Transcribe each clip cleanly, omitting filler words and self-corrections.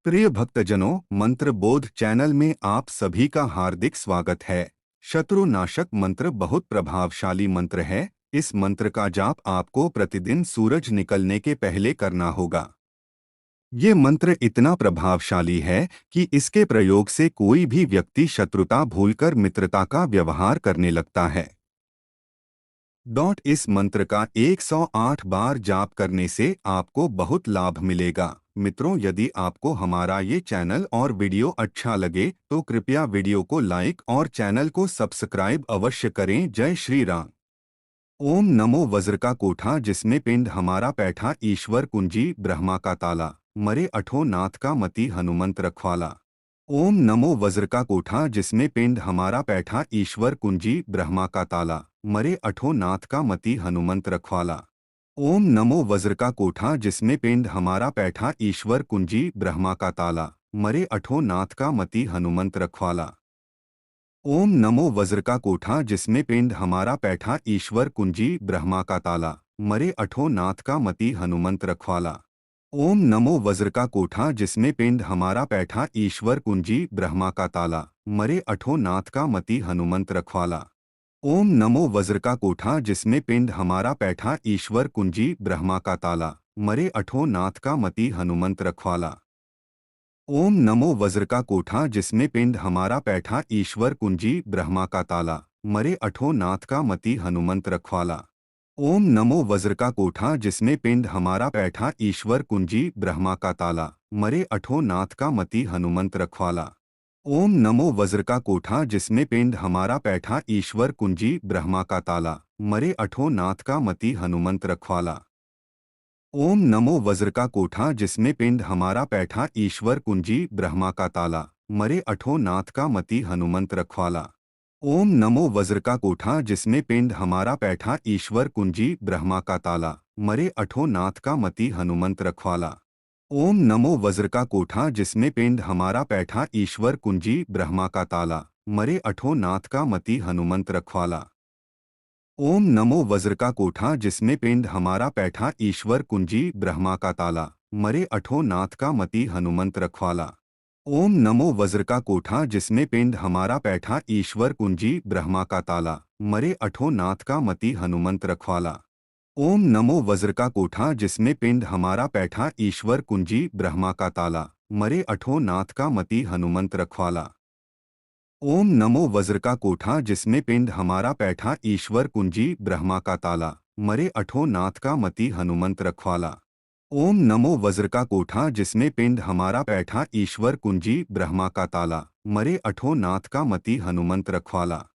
प्रिय भक्तजनों, मंत्र बोध चैनल में आप सभी का हार्दिक स्वागत है। शत्रुनाशक मंत्र बहुत प्रभावशाली मंत्र है। इस मंत्र का जाप आपको प्रतिदिन सूरज निकलने के पहले करना होगा। ये मंत्र इतना प्रभावशाली है कि इसके प्रयोग से कोई भी व्यक्ति शत्रुता भूलकर मित्रता का व्यवहार करने लगता है। इस मंत्र का 108 बार जाप करने से आपको बहुत लाभ मिलेगा। मित्रों, यदि आपको हमारा ये चैनल और वीडियो अच्छा लगे तो कृपया वीडियो को लाइक और चैनल को सब्सक्राइब अवश्य करें। जय श्री राम। ओम नमो वज्र का कोठा जिसमें पिंड हमारा बैठा, ईश्वर कुंजी ब्रह्मा का ताला, मरे अठो नाथ का मति हनुमंत रखवाला। ओम नमो वज्र का कोठा जिसमें पिंड हमारा बैठा, ईश्वर कुंजी ब्रह्मा का ताला, मरे अठो नाथ का मति हनुमंत रखवाला। ओम नमो वज्र का कोठा जिसमें पिंड हमारा बैठा, ईश्वर कुंजी ब्रह्मा का ताला, मरे अठो नाथ का मति हनुमंत रखवाला। ओम नमो वज्र का कोठा जिसमें पिंड हमारा बैठा, ईश्वर कुंजी ब्रह्मा का ताला, मरे अठो नाथ का मति हनुमंत रखवाला। ओम नमो वज्र का कोठा जिसमें पिंड हमारा बैठा, ईश्वर कुंजी ब्रह्मा का ताला, मरे अठो नाथ का मति हनुमंत रखवाला। ओम नमो वज्र का कोठा जिसमें पिंड हमारा बैठा, ईश्वर कुंजी ब्रह्मा का ताला, मरे अठो नाथ का मति हनुमंत रखवाला। ओम नमो वज्र का कोठा जिसमें पिंड हमारा बैठा, ईश्वर कुंजी ब्रह्मा का ताला, मरे अठो नाथ का मति हनुमंत रखवाला। ओम नमो वज्र का कोठा जिसमें पिंड हमारा बैठा, ईश्वर कुंजी ब्रह्मा का ताला, मरे अठो नाथ का मति हनुमंत रखवाला। ओम नमो वज्र का कोठा जिसमें पिंड हमारा बैठा, ईश्वर कुंजी ब्रह्मा का ताला, मरे अठो नाथ का मति हनुमंत रखवाला। ओम नमो वज्र का कोठा जिसमें पिंड हमारा बैठा, ईश्वर कुंजी ब्रह्मा का ताला, मरे अठो नाथ का मति हनुमंत रखवाला। ओम नमो वज्र का कोठा जिसमें पिंड हमारा बैठा, ईश्वर कुंजी ब्रह्मा का ताला, मरे अठो नाथ का मति हनुमंत रखवाला। ओम नमो वज्र का कोठा जिसमें पिंड हमारा बैठा, ईश्वर कुंजी ब्रह्मा का ताला, मरे अठो नाथ का मति हनुमंत रखवाला। ओम नमो वज्र का कोठा जिसमें पिंड हमारा बैठा, ईश्वर कुंजी ब्रह्मा का ताला, मरे अठो नाथ का मति हनुमंत रखवाला। ओम नमो वज्र का कोठा जिसमें पिंड हमारा बैठा, ईश्वर कुंजी ब्रह्मा का ताला, मरे अठो नाथ का मति हनुमंत रखवाला। ओम नमो वज्र का कोठा जिसमें पिंड हमारा बैठा, ईश्वर कुंजी ब्रह्मा का ताला, मरे अठो नाथ का मति हनुमंत रखवाला। ओम नमो वज्र का कोठा जिसमें पिंड हमारा बैठा, ईश्वर कुंजी ब्रह्मा का ताला, मरे अठो नाथ का मति हनुमंत रखवाला। ओम नमो वज्र का कोठा जिसमें पिंड हमारा बैठा, ईश्वर कुंजी ब्रह्मा का ताला, मरे अठो नाथ का मति हनुमंत रखवाला। ओम नमो वज्र का कोठा जिसमें पिंड हमारा बैठा, ईश्वर कुंजी ब्रह्मा का ताला, मरे अठो नाथ का मति हनुमंत रखवाला।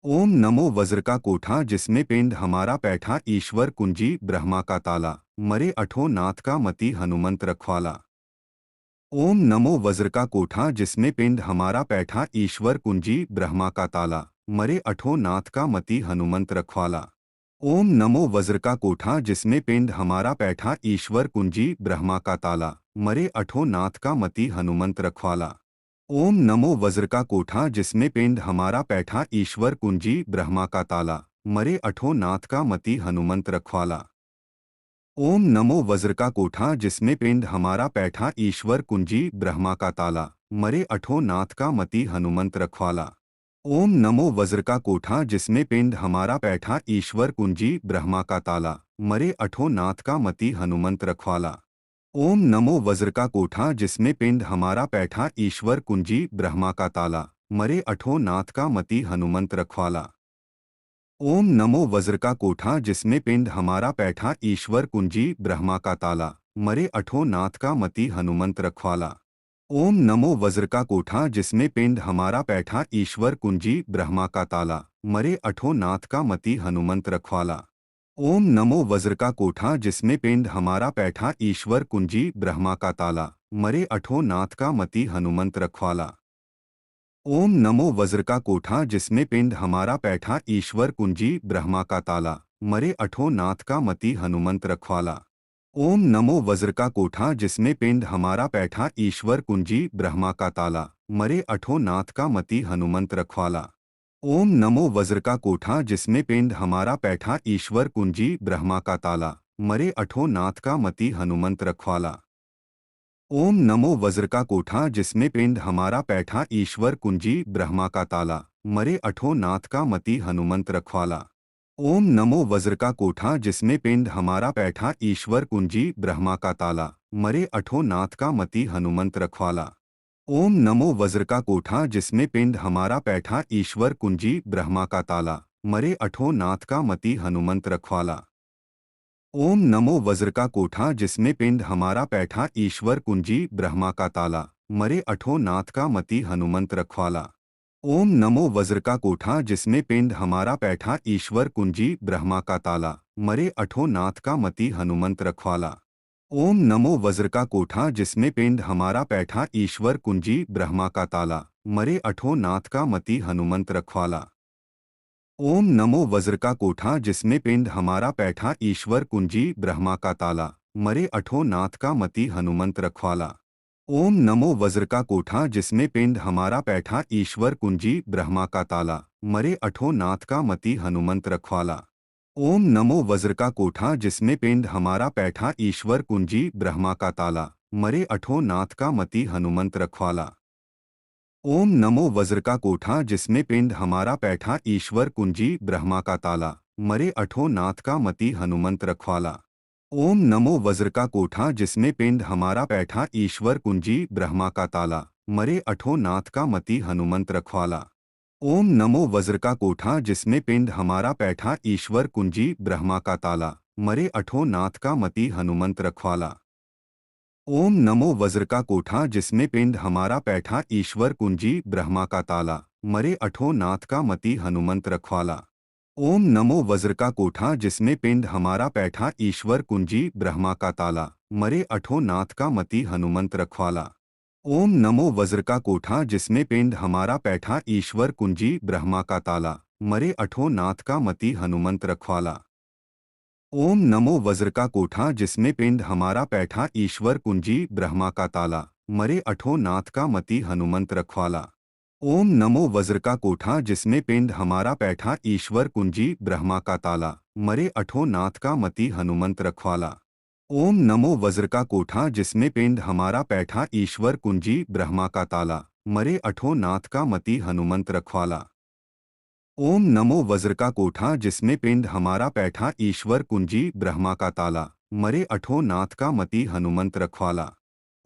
ओम नमो वज्र का कोठा जिसमें पिंड हमारा बैठा, ईश्वर कुंजी ब्रह्मा का ताला, मरे अठो नाथ का मति हनुमंत रखवाला। ओम नमो वज्र का कोठा जिसमें पिंड हमारा बैठा, ईश्वर कुंजी ब्रह्मा का ताला, मरे अठो नाथ का मति हनुमंत रखवाला। ओम नमो वज्र का कोठा जिसमें पिंड हमारा बैठा, ईश्वर कुंजी ब्रह्मा का ताला, मरे अठो नाथ का मति हनुमंत रखवाला। ओम नमो वज्र का कोठा जिसमें पिंड हमारा बैठा, ईश्वर कुंजी ब्रह्मा का ताला, मरे अठो नाथ का मति हनुमंत रखवाला। ओम नमो वज्र का कोठा जिसमें पिंड हमारा बैठा, ईश्वर कुंजी ब्रह्मा का ताला, मरे अठो नाथ का मति हनुमंत रखवाला। ओम नमो वज्र का कोठा जिसमें पिंड हमारा बैठा, ईश्वर कुंजी ब्रह्मा का ताला, मरे अठो नाथ का मति हनुमंत रखवाला। ओम नमो वज्र का कोठा जिसमें पिंड हमारा बैठा, ईश्वर कुंजी ब्रह्मा का ताला, मरे अठो नाथ का मति हनुमंत रखवाला। ओम नमो वज्र का कोठा जिसमें पिंड हमारा बैठा, ईश्वर कुंजी ब्रह्मा का ताला, मरे अठो नाथ का मति हनुमंत रखवाला। ओम नमो वज्र का कोठा जिसमें पिंड हमारा बैठा, ईश्वर कुंजी ब्रह्मा का ताला, मरे अठो नाथ का मति हनुमंत रखवाला। ओम नमो वज्र का कोठा जिसमें पिंड हमारा बैठा, ईश्वर कुंजी ब्रह्मा का ताला, मरे अठो नाथ का मति हनुमंत रखवाला। ओम नमो वज्र का कोठा जिसमें पिंड हमारा बैठा, ईश्वर कुंजी ब्रह्मा का ताला, मरे अठो नाथ का मति हनुमंत रखवाला। ओम नमो वज्र का कोठा जिसमें पिंड हमारा बैठा, ईश्वर कुंजी ब्रह्मा का ताला, मरे अठो नाथ का मति हनुमंत रखवाला। ओम नमो वज्र का कोठा जिसमें पिंड हमारा पैठा ईश्वर कुंजी ब्रह्मा का ताला मरे अठो नाथ का मति हनुमंत रखवाला। ओम नमो वज्र का कोठा जिसमें पिंड हमारा पैठा ईश्वर कुंजी ब्रह्मा का ताला मरे अठो नाथ का मति हनुमंत रखवाला। ओम नमो वज्र का कोठा जिसमें पिंड हमारा पैठा ईश्वर कुंजी ब्रह्मा का ताला मरे अठो नाथ का मति हनुमंत रखवाला। ओम नमो वज्र का कोठा जिसमें पिंड हमारा पैठा ईश्वर कुंजी ब्रह्मा का ताला मरे अठो नाथ का मति हनुमंत रखवाला। ओम नमो वज्र का कोठा जिसमें पिंड हमारा पैठा ईश्वर कुंजी ब्रह्मा का ताला मरे अठो नाथ का मति हनुमंत रखवाला। ओम नमो वज्र का कोठा जिसमें पिंड हमारा पैठा ईश्वर कुंजी ब्रह्मा का ताला मरे अठो नाथ का मति हनुमंत रखवाला। ओम नमो वज्र का कोठा जिसमें पिंड हमारा पैठा ईश्वर कुंजी ब्रह्मा का ताला मरे अठो नाथ का मति हनुमंत रखवाला। ओम नमो वज्र का कोठा जिसमें पिंड हमारा पैठा ईश्वर कुंजी ब्रह्मा का ताला मरे अठो नाथ का मति हनुमंत रखवाला। ओम नमो वज्र का कोठा जिसमें पिंड हमारा पैठा ईश्वर कुंजी ब्रह्मा का ताला मरे अठो नाथ का मति हनुमंत रखवाला। ओम नमो वज्र का कोठा जिसमें पिंड हमारा पैठा ईश्वर कुंजी ब्रह्मा का ताला मरे अठो नाथ का मति हनुमंत रखवाला। ओम नमो वज्र का कोठा जिसमें पिंड हमारा पैठा ईश्वर कुंजी ब्रह्मा का ताला मरे अठो नाथ का मति हनुमंत रखवाला। ओम नमो वज्र का कोठा जिसमें पिंड हमारा पैठा ईश्वर कुंजी ब्रह्मा का ताला मरे अठो नाथ का मति हनुमंत रखवाला। ओम नमो वज्र का कोठा जिसमें पिंड हमारा पैठा ईश्वर कुंजी ब्रह्मा का ताला मरे अठो नाथ का मति हनुमंत रखवाला। ओम नमो वज्र का कोठा जिसमें पिंड हमारा पैठा ईश्वर कुंजी ब्रह्मा का ताला मरे अठो नाथ का मति हनुमंत रखवाला। ओम नमो वज्र का कोठा जिसमें पिंड हमारा पैठा ईश्वर कुंजी ब्रह्मा का ताला मरे अठो नाथ का मति हनुमंत रखवाला। ओम नमो वज्र का कोठा जिसमें पिंड हमारा पैठा ईश्वर कुंजी ब्रह्मा का ताला मरे अठो नाथ का मति हनुमंत रखवाला। ओम नमो वज्र का कोठा जिसमें पिंड हमारा पैठा ईश्वर कुंजी ब्रह्मा का ताला मरे अठो नाथ का मति हनुमंत रखवाला। ओम नमो वज्र का कोठा जिसमें पिंड हमारा पैठा ईश्वर कुंजी ब्रह्मा का ताला मरे अठो नाथ का मति हनुमंत रखवाला। ओम नमो वज्र का कोठा जिसमें पिंड हमारा पैठा ईश्वर कुंजी ब्रह्मा का ताला मरे अठो नाथ का मति हनुमंत रखवाला।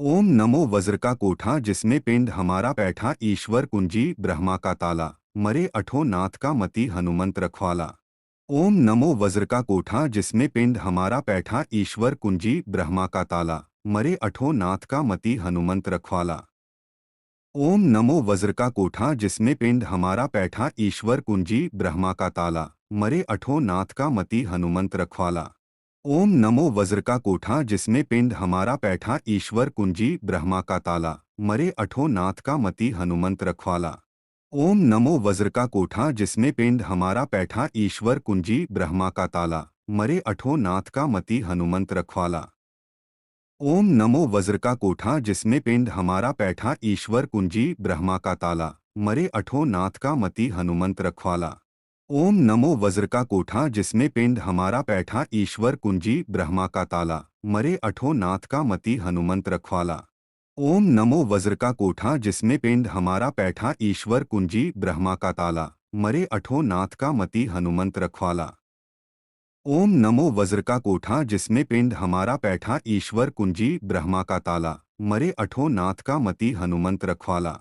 ओम नमो वज्र का कोठा जिसमें पिंड हमारा पैठा ईश्वर कुंजी ब्रह्मा का ताला मरे अठो नाथ का मति हनुमंत रखवाला। ओम नमो वज्र का कोठा जिसमें पिंड हमारा पैठा ईश्वर कुंजी ब्रह्मा का ताला मरे अठो नाथ का मति हनुमंत रखवाला। ओम नमो वज्र का कोठा जिसमें पिंड हमारा पैठा ईश्वर कुंजी ब्रह्मा का ताला मरे अठो नाथ का मति हनुमंत रखवाला। ओम नमो वज्र का कोठा जिसमें पिंड हमारा पैठा ईश्वर कुंजी ब्रह्मा का ताला मरे अठो नाथ का मति हनुमंत रखवाला। ओम नमो वज्र का कोठा जिसमें पिंड हमारा पैठा ईश्वर कुंजी ब्रह्मा का ताला मरे अठो नाथ का मति हनुमंत रखवाला। ओम नमो वज्र का कोठा जिसमें पिंड हमारा पैठा ईश्वर कुंजी ब्रह्मा का ताला मरे अठो नाथ का मति हनुमंत रखवाला। ओम नमो वज्र का कोठा जिसमें पिंड हमारा पैठा ईश्वर कुंजी ब्रह्मा का ताला मरे अठो नाथ का मति हनुमंत रखवाला। ओम नमो वज्र का कोठा जिसमें पिंड हमारा पैठा ईश्वर कुंजी ब्रह्मा का ताला मरे अठो नाथ का मति हनुमंत रखवाला। ओम नमो वज्र का कोठा जिसमें पिंड हमारा पैठा ईश्वर कुंजी ब्रह्मा का ताला मरे अठो नाथ का मति हनुमंत रखवाला।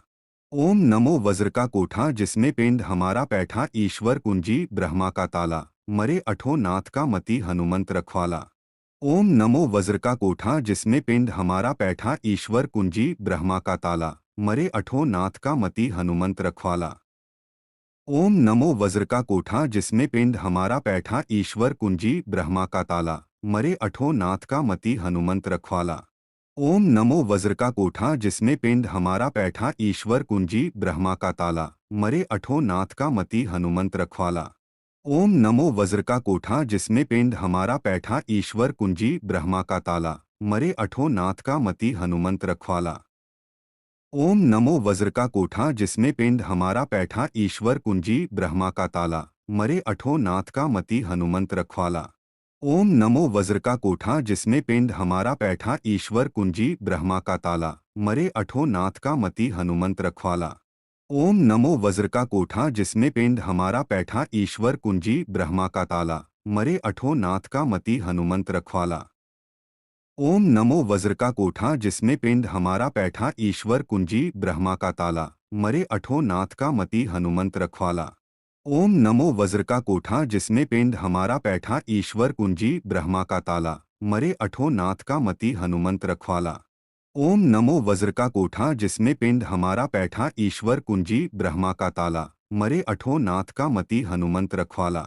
ओम नमो वज्र का कोठा जिसमें पिंड हमारा पैठा ईश्वर कुंजी ब्रह्मा का ताला मरे अठो नाथ का मति हनुमंत रखवाला। ओम नमो वज्र का कोठा जिसमें पिंड हमारा पैठा ईश्वर कुंजी ब्रह्मा का ताला मरे अठो नाथ का मति हनुमंत रखवाला। ओम नमो वज्र का कोठा जिसमें पिंड हमारा पैठा ईश्वर कुंजी ब्रह्मा का ताला मरे अठो नाथ का मति हनुमंत रखवाला। ओम नमो वज्र का कोठा जिसमें पिंड हमारा पैठा ईश्वर कुंजी ब्रह्मा का ताला मरे अठो नाथ का मति हनुमंत रखवाला। ओम नमो वज्र का कोठा जिसमें पिंड हमारा पैठा ईश्वर कुंजी ब्रह्मा का ताला मरे अठो नाथ का मति हनुमंत रखवाला। ओम नमो वज्र का कोठा जिसमें पिंड हमारा पैठा ईश्वर कुंजी ब्रह्मा का ताला मरे अठो नाथ का मति हनुमंत रखवाला। ओम नमो वज्र का कोठा जिसमें पिंड हमारा पैठा ईश्वर कुंजी ब्रह्मा का ताला मरे अठो नाथ का मति हनुमंत रखवाला। ओम नमो वज्र का कोठा जिसमें पिंड हमारा पैठा ईश्वर कुंजी ब्रह्मा का ताला मरे अठो नाथ का मति हनुमंत रखवाला। ओम नमो वज्र का कोठा जिसमें पिंड हमारा पैठा ईश्वर कुंजी ब्रह्मा का ताला मरे अठो नाथ का मति हनुमंत रखवाला। ओम नमो वज्र का कोठा जिसमें पिंड हमारा पैठा ईश्वर कुंजी ब्रह्मा का ताला मरे अठो नाथ का मति हनुमंत रखवाला। ओम नमो वज्र का कोठा जिसमें पिंड हमारा पैठा ईश्वर कुंजी ब्रह्मा का ताला मरे अठो नाथ का मति हनुमंत रखवाला।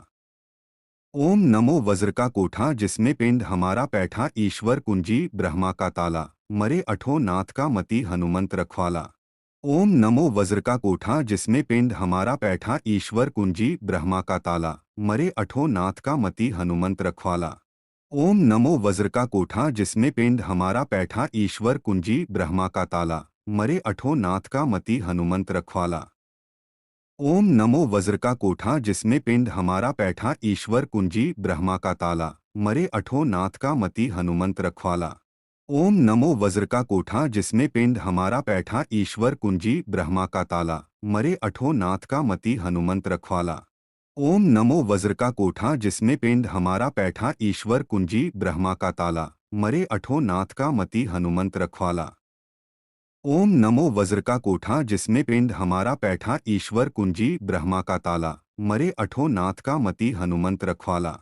ओम नमो वज्र का कोठा जिसमें पिंड हमारा पैठा ईश्वर कुंजी ब्रह्मा का ताला मरे अठो नाथ का मति हनुमंत रखवाला। ओम नमो वज्र का कोठा जिसमें पिंड हमारा पैठा ईश्वर कुंजी ब्रह्मा का ताला मरे अठो नाथ का मति हनुमंत रखवाला। ओम नमो वज्र का कोठा जिसमें पिंड हमारा पैठा ईश्वर कुंजी ब्रह्मा का ताला मरे अठो नाथ का मति हनुमंत रखवाला। ओम नमो वज्र का कोठा जिसमें पिंड हमारा पैठा ईश्वर कुंजी ब्रह्मा का ताला मरे अठो नाथ का मति हनुमंत रखवाला। ओम नमो वज्र का कोठा जिसमें पिंड हमारा पैठा ईश्वर कुंजी ब्रह्मा का ताला मरे अठो नाथ का मति हनुमंत रखवाला। ओम नमो वज्र का कोठा जिसमें पिंड हमारा पैठा ईश्वर कुंजी ब्रह्मा का ताला मरे अठो नाथ का मति हनुमंत रखवाला। ओम नमो वज्र का कोठा जिसमें पिंड हमारा पैठा ईश्वर कुंजी ब्रह्मा का ताला मरे अठो नाथ का मति हनुमंत रखवाला।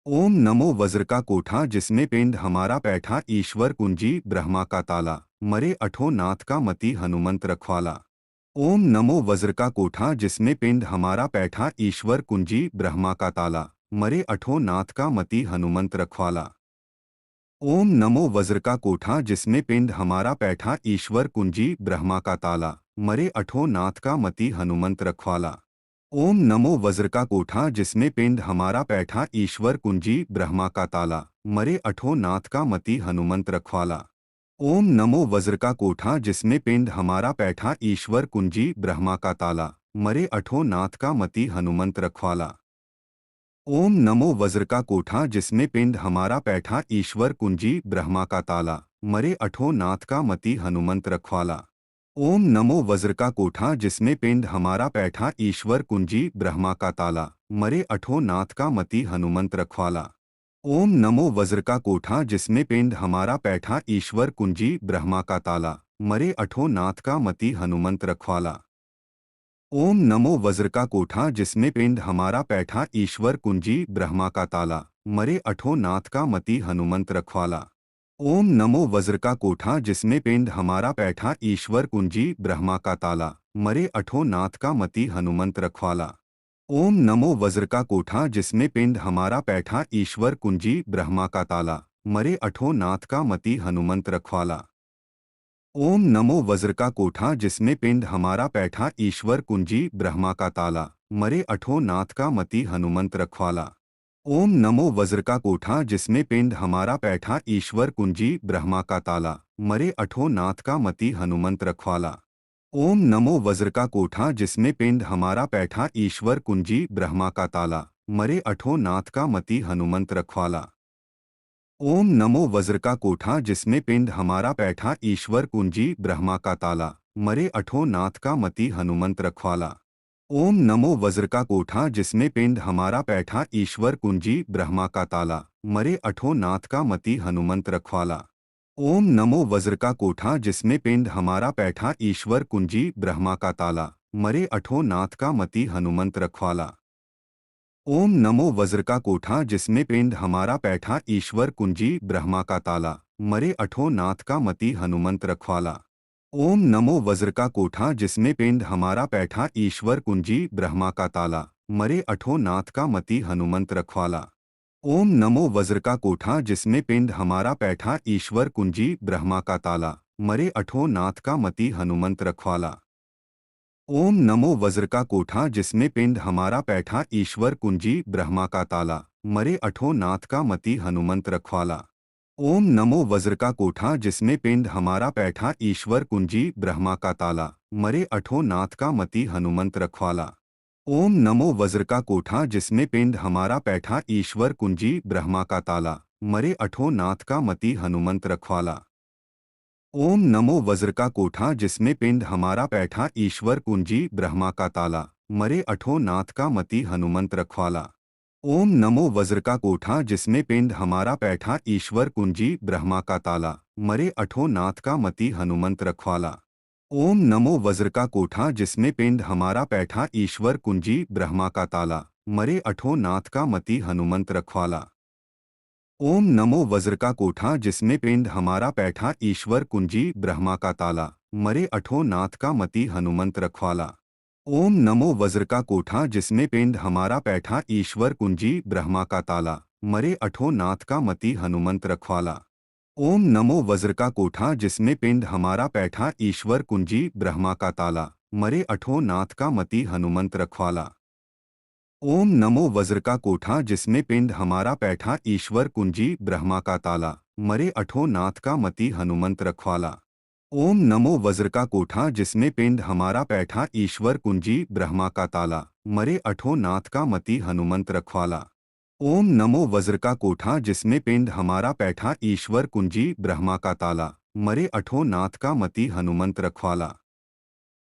ओम नमो वज्र का कोठा जिसमें पिंड हमारा पैठा ईश्वर कुंजी ब्रह्मा का ताला मरे अठो नाथ का मति हनुमंत रखवाला। ओम नमो वज्र का कोठा जिसमें पिंड हमारा पैठा ईश्वर कुंजी ब्रह्मा का ताला मरे अठो नाथ का मति हनुमंत रखवाला। ओम नमो वज्र का कोठा जिसमें पिंड हमारा पैठा ईश्वर कुंजी ब्रह्मा का ताला मरे अठो नाथ का मति हनुमंत रखवाला। ओम नमो वज्र का कोठा जिसमें पिंड हमारा पैठा ईश्वर कुंजी ब्रह्मा का ताला मरे अठो नाथ का मति हनुमंत रखवाला। ओम नमो वज्र का कोठा जिसमें पिंड हमारा पैठा ईश्वर कुंजी ब्रह्मा का ताला मरे अठो नाथ का मति हनुमंत रखवाला। ओम नमो वज्र का कोठा जिसमें पिंड हमारा पैठा ईश्वर कुंजी ब्रह्मा का ताला मरे अठो नाथ का मति हनुमंत रखवाला। ओम नमो वज्र का कोठा जिसमें पिंड हमारा पैठा ईश्वर कुंजी ब्रह्मा का ताला मरे अठो नाथ का मति हनुमंत रखवाला। ओम नमो वज्र का कोठा जिसमें पिंड हमारा पैठा ईश्वर कुंजी ब्रह्मा का ताला मरे अठो नाथ का मति हनुमंत रखवाला। ओम नमो वज्र का कोठा जिसमें पिंड हमारा पैठा ईश्वर कुंजी ब्रह्मा का ताला मरे अठो नाथ का मति हनुमंत रखवाला। ओम नमो वज्र का कोठा जिसमें पिंड हमारा पैठा ईश्वर कुंजी ब्रह्मा का ताला मरे अठो नाथ का मति हनुमंत रखवाला। ओम नमो वज्र का कोठा जिसमें पिंड हमारा पैठा ईश्वर कुंजी ब्रह्मा का ताला मरे अठो नाथ का मति हनुमंत रखवाला। ओम नमो वज्र का कोठा जिसमें पिंड हमारा पैठा ईश्वर कुंजी ब्रह्मा का ताला मरे अठो नाथ का मति हनुमंत रखवाला। ओम नमो वज्र का कोठा जिसमें पिंड हमारा पैठा ईश्वर कुंजी ब्रह्मा का ताला मरे अठो नाथ का मति हनुमंत रखवाला। ओम नमो वज्र का कोठा जिसमें पिंड हमारा पैठा ईश्वर कुंजी ब्रह्मा का ताला मरे अठो नाथ का मति हनुमंत रखवाला। ओम नमो वज्र का कोठा जिसमें पिंड हमारा पैठा ईश्वर कुंजी ब्रह्मा का ताला मरे अठो नाथ का मति हनुमंत रखवाला। ओम नमो वज्र का कोठा जिसमें पिंड हमारा पैठा ईश्वर कुंजी ब्रह्मा का ताला मरे अठो नाथ का मति हनुमंत रखवाला। ओम नमो वज्र का कोठा जिसमें पिंड हमारा पैठा ईश्वर कुंजी ब्रह्मा का ताला मरे अठो नाथ का मति हनुमंत रखवाला। ओम नमो वज्र का कोठा जिसमें पिंड हमारा पैठा ईश्वर कुंजी ब्रह्मा का ताला मरे अठो नाथ का मति हनुमंत रखवाला। ओम नमो वज्र का कोठा जिसमें पिंड हमारा पैठा ईश्वर कुंजी ब्रह्मा का ताला मरे अठो नाथ का मति हनुमंत रखवाला। ओम नमो वज्र का कोठा जिसमें पिंड हमारा पैठा ईश्वर कुंजी ब्रह्मा का ताला मरे अठो नाथ का मति हनुमंत रखवाला। ओम नमो वज्र का कोठा जिसमें पिंड हमारा पैठा ईश्वर कुंजी ब्रह्मा का ताला मरे अठो नाथ का मति हनुमंत रखवाला। ओम नमो वज्र का कोठा जिसमें पिंड हमारा पैठा ईश्वर कुंजी ब्रह्मा का ताला मरे अठो नाथ का मति हनुमंत रखवाला। ओम नमो वज्र का कोठा जिसमें पिंड हमारा पैठा ईश्वर कुंजी ब्रह्मा का ताला मरे अठो नाथ का मति हनुमंत रखवाला। ओम नमो वज्र का कोठा जिसमें पिंड हमारा पैठा ईश्वर कुंजी ब्रह्मा का ताला मरे अठो नाथ का मति हनुमंत रखवाला। ओम नमो वज्र का कोठा जिसमें पिंड हमारा पैठा ईश्वर कुंजी ब्रह्मा का ताला मरे अठो नाथ का मति हनुमंत रखवाला। ओम नमो वज्र का कोठा जिसमें पिंड हमारा पैठा ईश्वर कुंजी ब्रह्मा का ताला मरे अठो नाथ का मति हनुमंत रखवाला। ओम नमो वज्र का कोठा जिसमें पिंड हमारा पैठा ईश्वर कुंजी ब्रह्मा का ताला मरे अठो नाथ का मति हनुमंत रखवाला। ओम नमो वज्र का कोठा जिसमें पिंड हमारा पैठा ईश्वर कुंजी ब्रह्मा का ताला मरे अठो नाथ का मति हनुमंत रखवाला। ओम नमो वज्र का कोठा जिसमें पिंड हमारा पैठा ईश्वर कुंजी ब्रह्मा का ताला मरे अठो नाथ का मति हनुमंत रखवाला। ओम नमो वज्र का कोठा जिसमें पिंड हमारा पैठा ईश्वर कुंजी ब्रह्मा का ताला मरे अठो नाथ का मति हनुमंत रखवाला। ओम नमो वज्र का कोठा जिसमें पिंड हमारा पैठा ईश्वर कुंजी ब्रह्मा का ताला मरे अठो नाथ का मति हनुमंत रखवाला। ओम नमो वज्र का कोठा जिसमें पिंड हमारा पैठा ईश्वर कुंजी ब्रह्मा का ताला मरे अठो नाथ का मति हनुमंत रखवाला।